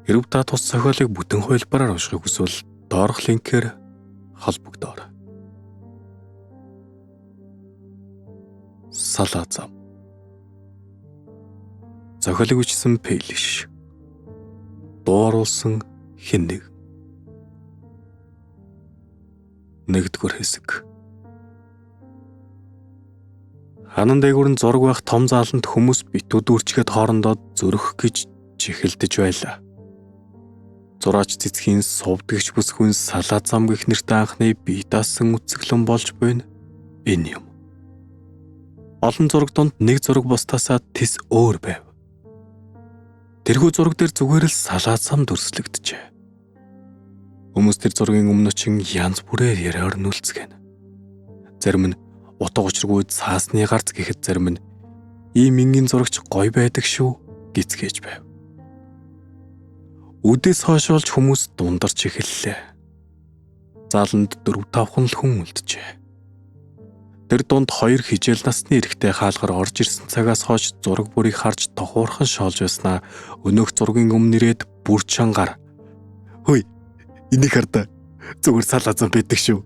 Хэрв та тус зохиолыг бүтэн хувилбараар уншихыг хүсвэл доорх линкээр холбогдоор. Салаа зам. Зохиолыг бичсэн Пейлиш. Дууруулсан хэн нэг. 1-р хэсэг. Ханан дээгүүрэн зураг байх том зааланд хүмүүс битүүд үрчгээд хоорондоо зөрөх гэж чихэлдэж байлаа. Зураач цэцгийн сувдгч бүсгүйн салаа зам гэх нэртэй анхны бие даасан үцэглэн болж буйна энэ юм. Олон зураг донд нэг зураг бусдаасаа тис өөр байв. Тэрхүү зураг дээр зүгээр л салаа зам дүрслэгдэжээ. Хүмүүс тэр зургийн өмнө чин янз бүрээр яриаар нүлцгэн. Зарим нь утга учиргүй цаасны гарц гэхэд зарим нь ийм энгийн зурагч гоё байдаг шүү гисгэж байв. Үдээс хойшоолж хүмүүс дундарч эхэллээ. Зааланд 4-5 хүн үлджээ. Тэр дунд 2 хижээл насны эрэгтэй хаалгаар орж ирсэн цагаас хойш зураг бүрийг харж тохуурхан шоолж байснаа өнөөх зургийн өмнө ирээд бүр чангаар "Хөөе, энийг хардаа. Зүгээр салаа зам байдаг шүү.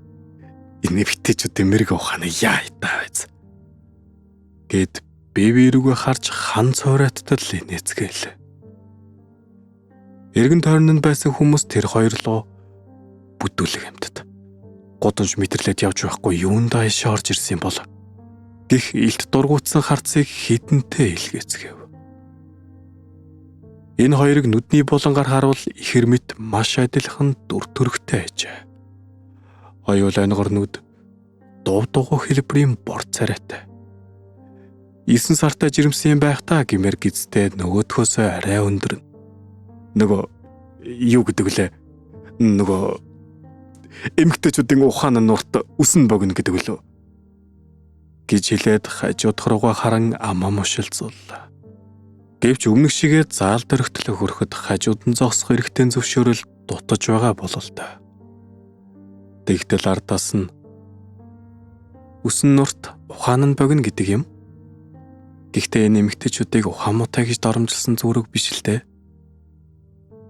Энэ битээчүүдийн мэрэг ухааны яа таа байц." гэд беби рүүгээ харж хан цойрооттол инээцгээл. Эргэн тойронд байсан хүмүүс тэр хоёр руу бүтүүлэг амьтад. Годомж мэдэрлээд явж байхгүй юундаа ишээ орж ирсэн бол гих илт дургуутсан харцыг хідэнтэй илгээцгээв. Энэ хоёрыг нүдний булангаар харуул ихэр мэт маш адилхан дүр төрхтэй ажээ. Оюул ангор нүд, дув дугуй хэлбэрийн бор царайтай. 9 сартай жирэмсэн байх та гэмээр гизтэй нөгөөдхөөсөө арай өндөр. Нөгөө юу гэдэг лээ? Нөгөө эмгтээчүүдийн ухаан нурт үсэн богино гэдэг үлээ гэж хэлээд хажууд руугаа харан амаа мушилцууллаа. Гэвч өмнөх шигээ заал дөрөгтлөө хүрэхэд хажууд нь зогсох эрэгтэй зөвшөөрөл дутаж байгаа бололтой. Тэгтэл ардаас нь үсэн нурт ухаан нь богино гэдэг юм. Гэхдээ энэ эмгтээчүүдийг ухаан муутай гэж доромжилсан зүрэг биш л дээ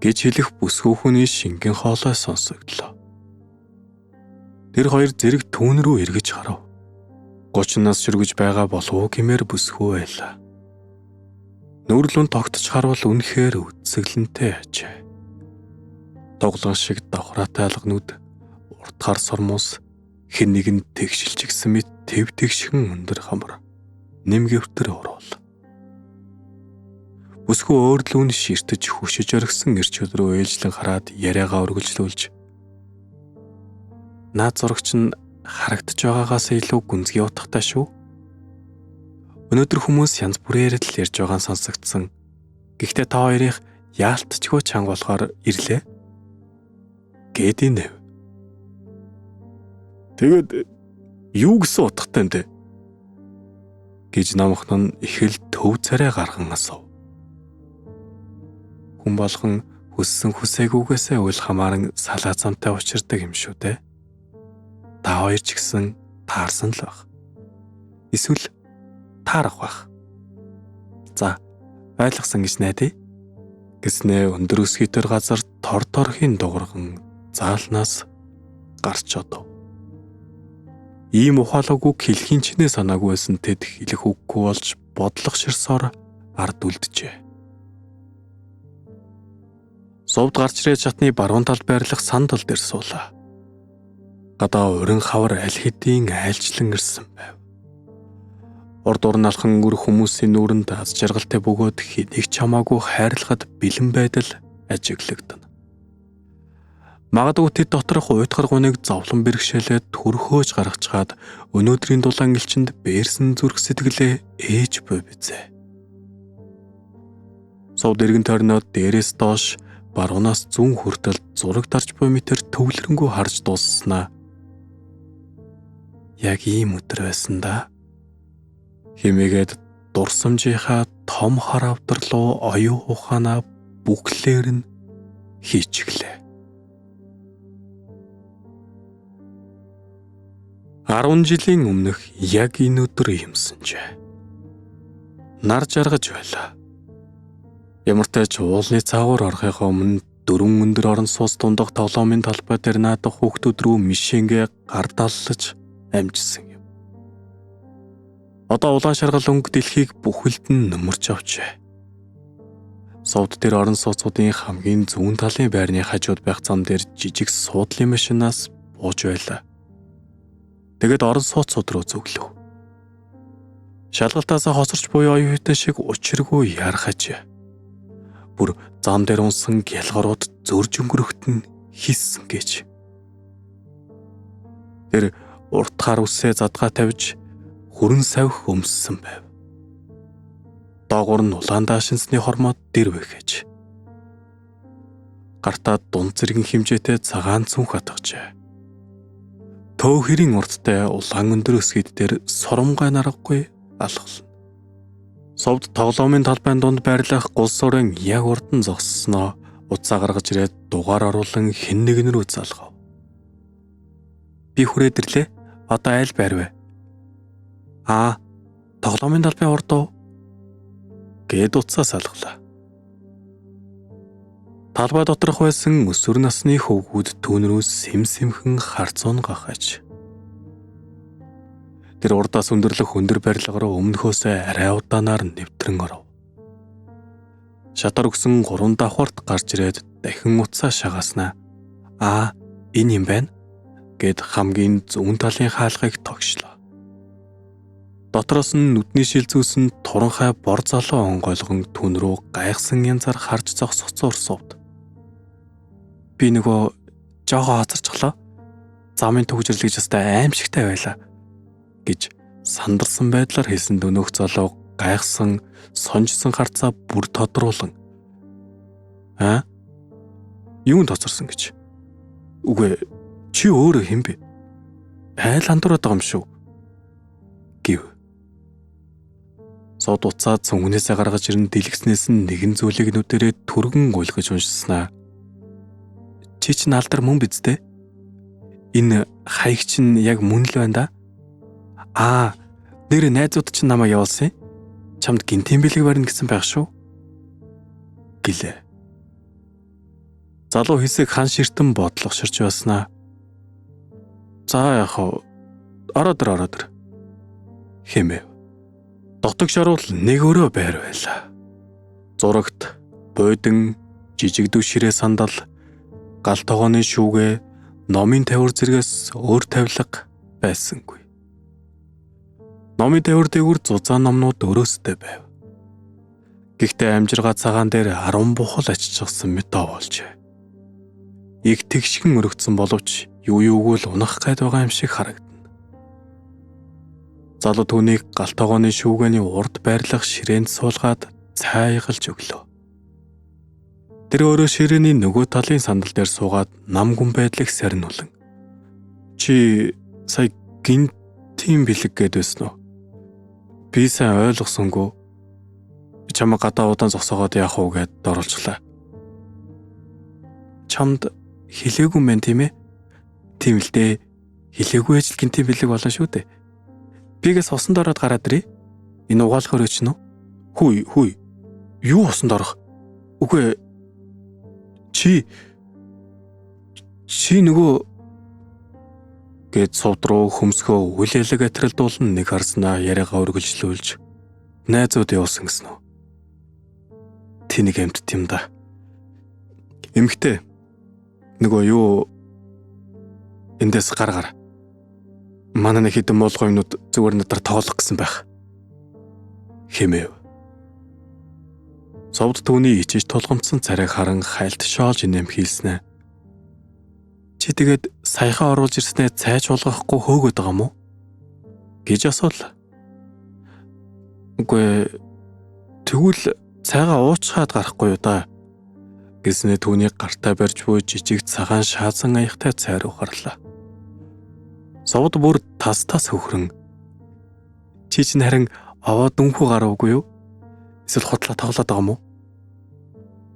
гэж хэлэх бүсгүйхүүний шингэн хоолой сонсогдлоо. Тэр хоёр зэрэг түүн рүү эргэж харав. 30 нас ширгэж байгаа болов уу гэмээр бүсгүй байлаа. Нүрлүн тогтож харвал үнэхээр үтсгэлэнтэй ажээ. Тоглон шиг давхраатай алганууд, уртхаар сормус, хэн нэгэнд тэгшилж гисэн мэт тэв тэгшхэн өндөр хамар, нэмгэвтэр орвол. Бүсгүй өөрлүүн ширтэж хүшиж оргисон эрчүүд рүү ээлжлэн хараад яриагаа өргөлжлүүлж "Наад зурагч нь харагдаж байгаагаас илүү гүнзгий утгатай шүү. Өнөөдөр хүмүүс янз бүрээр л ярьж байгаа нь сонсогдсон. Гэхдээ та хоёрыг яалтчгүй чанга болохоор ирлээ" гэд инэв. "Тэгэд юу гэсэн утгатай нэ?" гэж намхан нь их л төв царай гарган асуув. Хүн болгон хүссэн хүсээгүйгээсээ үл хамааран салаа замтай учирдаг юм шүү дээ. Та хоёр ч гэсэн таарсан л байх. Эсвэл таарах байх. За, ойлгосон гэж найдаа. Гэснээ өндөр өсгийтер газар тор торхийн дугарган заалнаас гарч одов. Ийм ухаалаагүй хэлхийн чинээ санаагүй байсан тэд хэлэх үггүй болж бодлого ширсоор ард үлджээ. Сувд гарч ирээд шатны баруун талд байрлах сандал дээр суулаа. Гадаа урин хавар аль хэдийн айлчлан ирсэн байв. Урд урн алхан өнгөрөх хүмүүсийн нүрэнд аз жаргалтай бөгөөд хэнийг ч хамаагүй хайрлахад бэлэн байдал ажиглагдана. Магадгүй тэд доторх уйтгар гуниг зовлон бэрхшээлээд төрхөөж гаргачгаад өнөөдрийн дулаан элчинд бээрсэн зүрх сэтгэлээ ээж буй бизээ. Сувд эргэн тойрноод дээрээс доош баруунаас зүүн хүртэл зураг дарж буй мэтэр төвлөрөнгөө харж дуусснаа. Яг ийм өдөр байсан да. Хэмээгээд дурсамжийнхаа том хар авдарлуу оюу ухаанаа бүхлээр нь хийчихлээ. 10 жилийн өмнөх яг энэ өдөр юмсанжээ. Нар жаргаж байлаа. Ямар ч тач уулны цаагуур орохынхаа өмнө 4 өндөр орон сууц дундах тоглоомын талбай дээр наадах хүүхдүүд рүү мишингээ гар даллаж амжсан юм. Одоо улаан шаргал өнгө дэлхийг бүхэлд нь нөмөрч авчээ. Сувд дээр орон сууцуудын хамгийн зүүн талын байрны хажууд байх зам дээр жижиг суудлын машинаас бууж байлаа. Тэгэд орон сууцуд руу зөвлөв. Шалгалтаас хоцорч буй оюутан шиг учиргүй ярахаж. Бүр зам дээр унсан гялгарууд зөрж өнгөрөхт нь хиссэн гэж. Тэр урт хар үсээ задгаа тавьж хүрэн савх өмссөн байв. Доогуур нь улаан даашинсны хормоод дэрвэ гэж. Гартаа дунд зэргийн хэмжээтэй цагаан цүнх атгажээ. Төв хэрийн урттай улаан өндөр өсгийд дээр соромгой наргагүй алхална. Сувд тоглоомын талбайн дунд байрлах гул суурин яг урд нь зогссноо уцаа гаргаж ирээд дугаар оруулан хэн нэгэн рүү залгав. Би хүрээд ирлээ. Одоо айл байр вэ? Тоглоомын талбай урд уу? Гэд уцаа салглаа. Талбай доторх байсан өсвөр насны хөвгүүд түүн рүү сэмхэн харцуун гахаж. Тэр урдаас өндөрлөх өндөр барилга руу өмнөхөөсөө арай удаанаар нэвтрэн оров. Шатар өгсөн 3 давхарт гарч ирээд дахин уцаа шагаснаа. Энэ юм байна гэд хамгийн зүүн талын хаалгыг тогшлоо. Дотроос нь нүдний шилзүүлсэн туранхай бор залуу онгойлгон түн рүү гайхсан янзаар харж зогсоцоор сувд. Би нөгөө жоо хоцорчлоо. Замын төгжрөл гэж өстэй аимшигтай байлаа гэж сандарсан байдлаар хэлсэн дөнөөх залуу гайхсан сонжсон харцаа бүр тодруулан. Юунд тоцорсон гэж? Үгүй чи өөрөө хэн бэ? Айл андуураад байгаа юм шүү гэв. Сод уцаа цүнхнээсээ гаргаж ирэн дэлгэснээс нь нэгэн зүйлийг нүдэрээ түргэн гуйлгаж уншснаа. Чи чинь алдар мөн биз дээ? Энэ хаяг чинь яг мөн л байна да? Нэр найзууд чинь намайг явуулсан. Чамд гинтийн бэлэг барина гэсэн байх шүү гэлээ. Залуу хэсэг хан ширтэн бодлогоширч байснаа. За яах вэ? Ороод хэмэв. Дотог шаруул нэг өрөө байр байлаа. Зурагт бойдон жижиг дүширээ сандал, гал тогооны шүүгээ, номын тавир зэрэгс өөр тавилга байсангүй. Номын тавир дээгүр зузаан номнууд өрөөстэй байв. Гэхдээ амжиргаа цагаан дээр 10 бухал аччихсан метал болжээ. Их тэгшгэн өргөцсөн боловч юуг л унах гээд байгаа юм шиг харагдана. Залуу түүнийг гал тогооны шүүгээний урд байрлах ширээнд суулгаад цайгалж өглөө. Тэр өөрөө ширээний нөгөө талын сандал дээр суугаад нам гүн байдлыг сарниулан. Чи сая гинтийн бэлэг гээд байсан уу? Би сайн ойлгосонгүй. Чамаа гадаа удаан зогсоогоод яах вэ гэд доруулчлаа. Чамд хэлээгүй мэн тийм ээ? Тийм л дээ. Хэлээгүй ажил гинтийн бэлэг болно шүү дээ. Бигээс усанд ороод гараад ирээ. Энэ угаалах өрөөч нь үү? Хүй. Юу усанд орох? Үгүй. Чи нөгөө гэд сувд руу хөмсгөө үлээлэг атралдуулан нэг харснаа яриагаа өргөлжлүүлж найзууд явуулсан гэсэн үү? Тэнийг амт тийм да. Эмхтэй. Нөгөө юу эндээс гар. Манай нэг хэдэн муулгой юмнууд зүгээр надаар тоглох гэсэн байх. Хэмэв. Сувд түүний ичиж тулгамдсан царайг харан хайлт шоолж инэм хийлснэ. Чи тэгээд саяхан оруулж ирснээ цайж болгохгүй хөөгöd байгаа юм уу? Гэж асуула. Үгүй тэгвэл цайгаа уучхаад гарахгүй юу да? Гэснээр түүний гартаа барьж буй жижиг цагаан шаазан аяхтай цай руу гарлаа. Сувд бүр тас хөхрөн. Чи чинь харин аваад дүнхүү гараагүй юу? Эсвэл хутлаа тоглоод байгаа юм уу?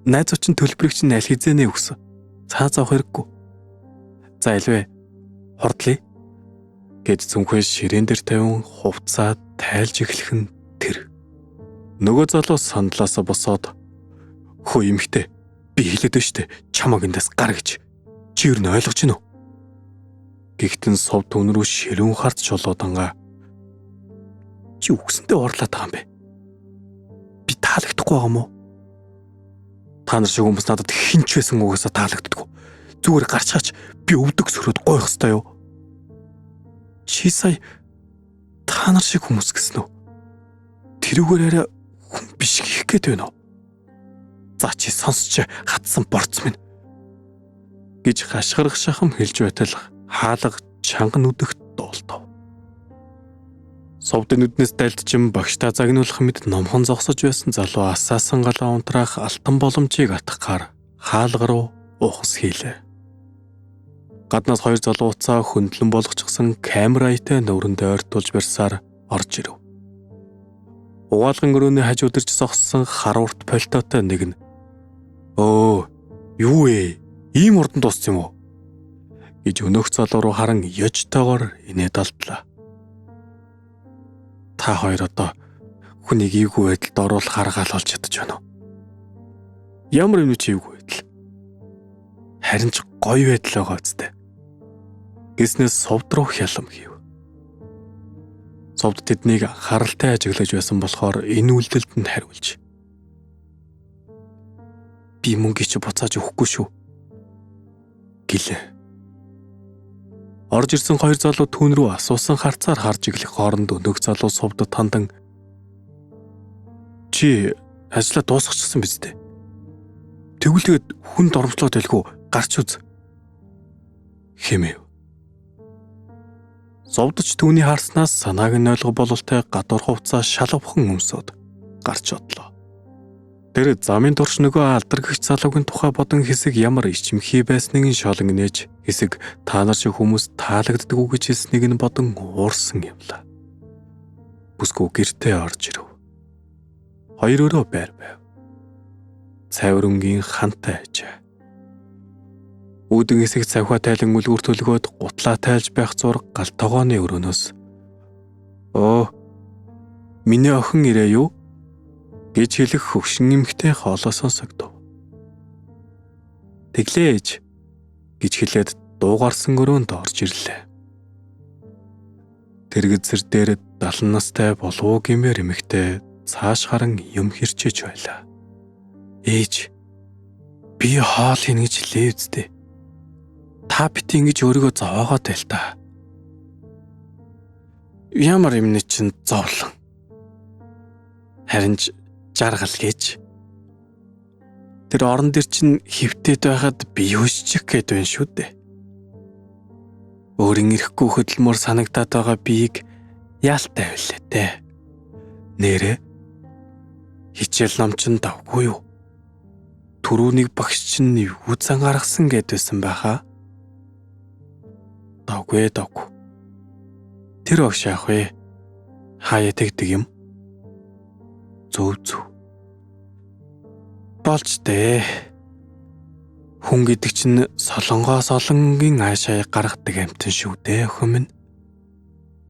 Найзууд чинь төлбөрийг чинь аль хизээнээ өгсөн. Цаа зоох хэрэггүй. За илвэ. Хордлъя. Гэд зүнхээ ширээн дээр тавин хувцаа тайлж эхлэх нь тэр. Нөгөө залуу сандлаасаа босоод Хөө эмэгтэй. Би хэлээд байна штэ. Чамаг эндээс гар гэж. Чи юу н ойлгож гинөө? Гэхдээ сов түн рүү ширүүн харц чулуудангаа. Чи үгсэндээ орлоод байгаа юм бэ? Би таалагдахгүй байгаа юм уу? Та нар шиг хүмүүс надад хинч байсан угаасаа таалагддаггүй. Зүгээр гарч хаач би өвдөг сөрөөд гойх хэвээр юу? Чи сая та нар шиг хүмүүс гэсэн үү? Тэрүүгээр арай хүн биш гэх гээд байна уу? За чи сонсч хатсан борц минь гэж хашгирах шахам хэлж байтал хаалга чанга нүдэгт доолдов. Совдын нүднээс дайлдчихэн багштаа загнуулах мэд номхон зогсож байсан залуу асаасан галаа унтраах алтан боломжийг атгахаар хаалга руу ухас хийлээ. Гаднаас хоёр залуу уцаа хөндлөн болгочихсон камер аятай нүүрэнд ойртуулж барьсаар орж ирэв. Угаалгын өрөөний хажууд ирж зогссон харуурт пальтотой нэг нь "Өө, юу вэ? Ийм урдан дууссан юм уу?" гэж өнөөх залуу руу харан ёжтойгоор инээд алдлаа. Та хоёр одоо хүнийг ийгүү байдалд оруулах арга олж чадж байна уу? Ямар юм чи ийгүү байдал? Харин ч гоё байдал байгаа үстэй. Гэснээс совд руу хялам хийв. Совд тэднийг харалтай ажиглаж байсан болохоор энэ үйлдэлд нь хариулж. Би мөнгөийг чи буцааж өгөхгүй шүү гэлээ. Орж ирсэн хоёр залуу түүн рүү асуусан харцаар харж иглэх хооронд өнөөх залуу совдод хандан "Чи ажлаа дуусгачихсан биз дээ? Тэгвэл тэгээд хүнд оромжлоод байлгүй гарч үз" хэмэв. Совдч түүний харснаас санааг нь ойлгох бололтой гадуур хувцас шалгавхан өмсөд гарч одлоо. Тэр замын турш нөгөө алдаргагч залуугийн тухай бодон хэсэг ямар ичимхий байсныг нь шолон нээж хэсэг та нар шиг хүмүүс таалагддаггүй гэж хэлснийг нь бодон уурсан явлаа. Бүсгүй гэртээ орж ирэв. Хоёр өрөө байр байв. Цайврынгийн хантай ажээ. Үүдэн хэсэг цавхаа тайлан үлгүр төлгөөд гутлаа тайлж байх зураг гал тогооны өрөөнөөс "Оо, миний охин ирээ юу?" гэж хэлэх хөвшин эмхтэй хоолой сонсогдов. "Тэглээж" гэж хэлээд дуугарсан өрөөнд орж ирлээ. Тэргэзэр дээр 70 настай болов гэмээр эмэгтэй цааш харан юм хэрчэж байлаа. "Ээж, би хоол хийнэ гэж хэлээ үстэ. Та бит ингэж өөрийгөө зовоогоод байл та." Ямар юмны чинь зовлон. Харин ч жаргал гэж. Тэр орон дээр чинь хөвтөд байхад би юусчих гээд байна шүү дээ. Өөрийн ирэхгүй хөдөлмөр санагдаад байгаа биеийг яалтай байлаа те. Нэрэ хичээл ном чинь давгүй юу? Түрүүнийг багш чинь юу зан гаргасан гэд байсан байхаа. Давгүй. Тэр огш яах вэ? Хаяа тэгдэг юм. Зөв. Болж дээ. Хүн гэдэг чинь солонгоос олонгийн аашаа гаргадаг амтэн шүү дээ охин минь.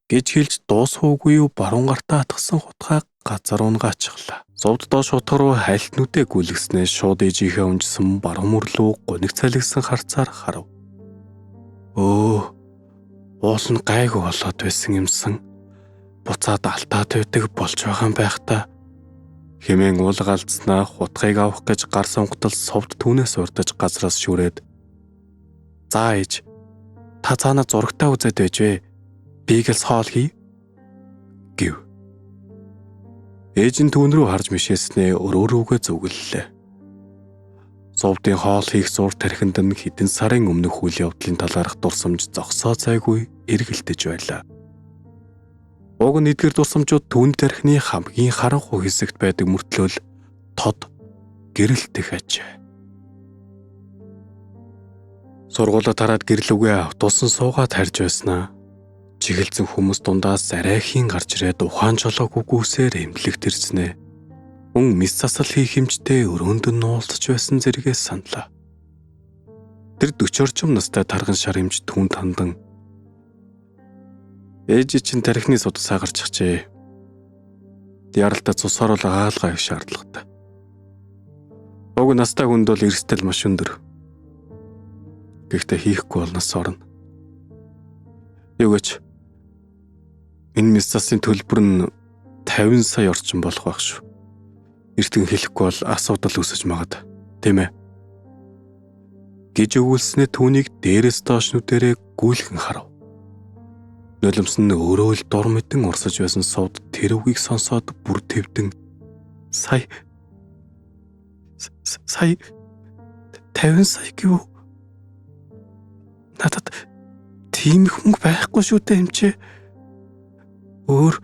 Гэж хэлж дуусхуугүй юу баруун гартаа атгсан хутгаа газар унгаа ачглаа. Зовд доош утга руу хайлтнуудээ гүйлгэснээр шууд ээжийнхээ унжсан баруун мөрлөө гуниг цалгисан харцаар харав. Өө, уул нь гайгүй болоод байсан юмсан. Буцаад алтаа тавьдаг болж байгаа юм байх та. Хэмээн уулга алдснаа хутгыг авах гэж гар сонготол совд түүнээс урдаж газраас шүрээд "За ээж, та цаанаа зурагтаа үзээд байж вэ? Бигээл хоол хий" гэв. Ээж нь түүн рүү харж мишээснээ өрөөрүүгээ зүгэллээ. Совдын хоол хийх зур тархинд нь хэдэн сарын өмнөх үйл явдлын талаарх дурсамж зогсоо цайгүй эргэлдэж байлаа. Уг нь эдгээр дурсамжууд түүн тархины хамгийн харанхуй хэсэгт байдаг мөртлөөл тод гэрэлтэх ажээ. Сургуулаа тараад гэрлүүгээ автобусан суугаад харж байснаа чигэлзэн хүмүүс дундаас арайхийн гарч ирээд ухаан жолоог үгүйсээр эмнэлэгт ирснээ. Мөн мис засал хийх хэмжтэй өрөөнд нь нуултж байсан зэрэгээс саналаа. Тэр 40 орчим настай тарган шар эмч түүнд хандан "Ээж чинь тархины судасаа гарч Яралтай цусаар л хаалгаа их шаардлагатай. Уг Уг настай хүнд бол эрсдэл маш өндөр. Гэхдээ хийхгүй болноос орно. Юу гэж энэ мессасын төлбөр нь 50 сая орчим болох байх шүү. Эртэн хэлэхгүй бол асуудал үүсэж магад, тийм ээ? Гэж өгүүлснээр түүнийг дээрээс доош нүдэрээ гүйлхэн харав. Нулимс нь өөрөө л дор мэдэн орсож байсан сувд тэр үгийг сонсоод бүр твдэн сая 50 сая гэв. Надад тийм их мөнгө байхгүй шүү дээ эмчээ. Өөр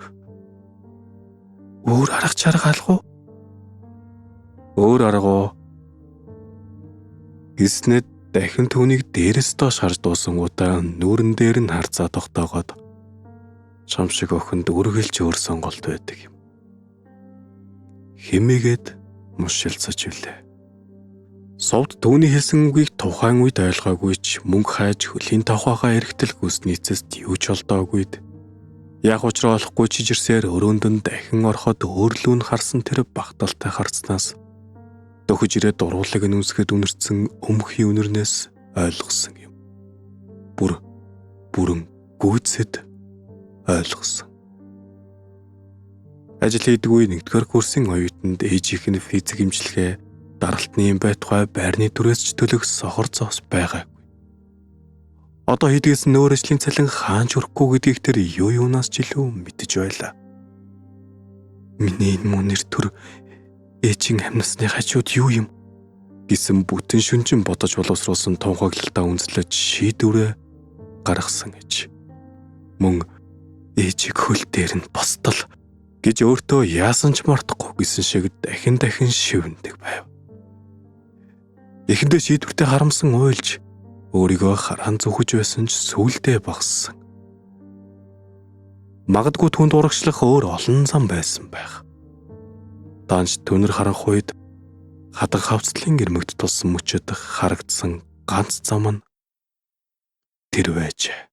арга чарга алах уу? Өөр арга уу? Гэснээр дахин түүнийг дээрээс доош харж дуусангуудаа нүүрэн дээр нь харцаа тогтоогоод шамшиг охинд үргэлж өөр сонголт байдаг юм. Хэмээгээд мушилцаж үлээ. Сувд түүний хэлсэн үгийг тухайн үед ойлгоогүй ч мөнгө хайж хөлийн тавхагаа эргэтэл гүйснээцэст юу ч олдоогүйд. Яг учраа олохгүй чижирсээр өрөөндөн дахин ороход өөрлөө нь харсан тэр багталтай харцнаас дөхөж ирээд дуруулыг нь үнсгэд үнэрсэн өмхийн үнэрнээс ойлгосон юм. Бүрэн гүйцэд ойлгосон. Ажил хийдэг үе 1-р курсын оюутанд ээжийнх нь физик имчилгээ, даралтны байтугай байрны түрээс ч төлөх сохор зоос байгаагүй. Одоо хийдгээс нөөр ажлын цалин хаанч өрөхгүй гэдгийг тэр юунаас ч илүү мэдэж байлаа. Миний энэ мөнэр төр ээжийн амьнасны хажууд юу юм гэсэн бүтэн шүнжин бодож боловсруулсан тунхаглалтаа үнслэж шийдвэрээ гаргасан ээж. Мөн ээжийг хөл дээр нь бостол гэж өөртөө яасан ч мартахгүй гэсэн шиг дахин шивндэг байв. Эхэндээ шийдвэртээ харамсан уйлж өөрийгөө хараан зүхэж байсан ч сүулдэ багссан. Магадгүй түнд урагшлах өөр олон зам байсан байх. Данч түнэр харанх үед хадаг хавцлын гэрмэгт тулсан мөчөд харагдсан ганц зам нь тэр байжээ.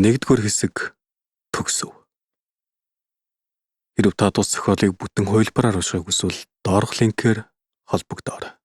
1-р хэсэг төгсөв. Хэрв та тус зохиолыг бүтэн хувилбараар уншихыг хүсвэл доорх линкээр холбогдоорой.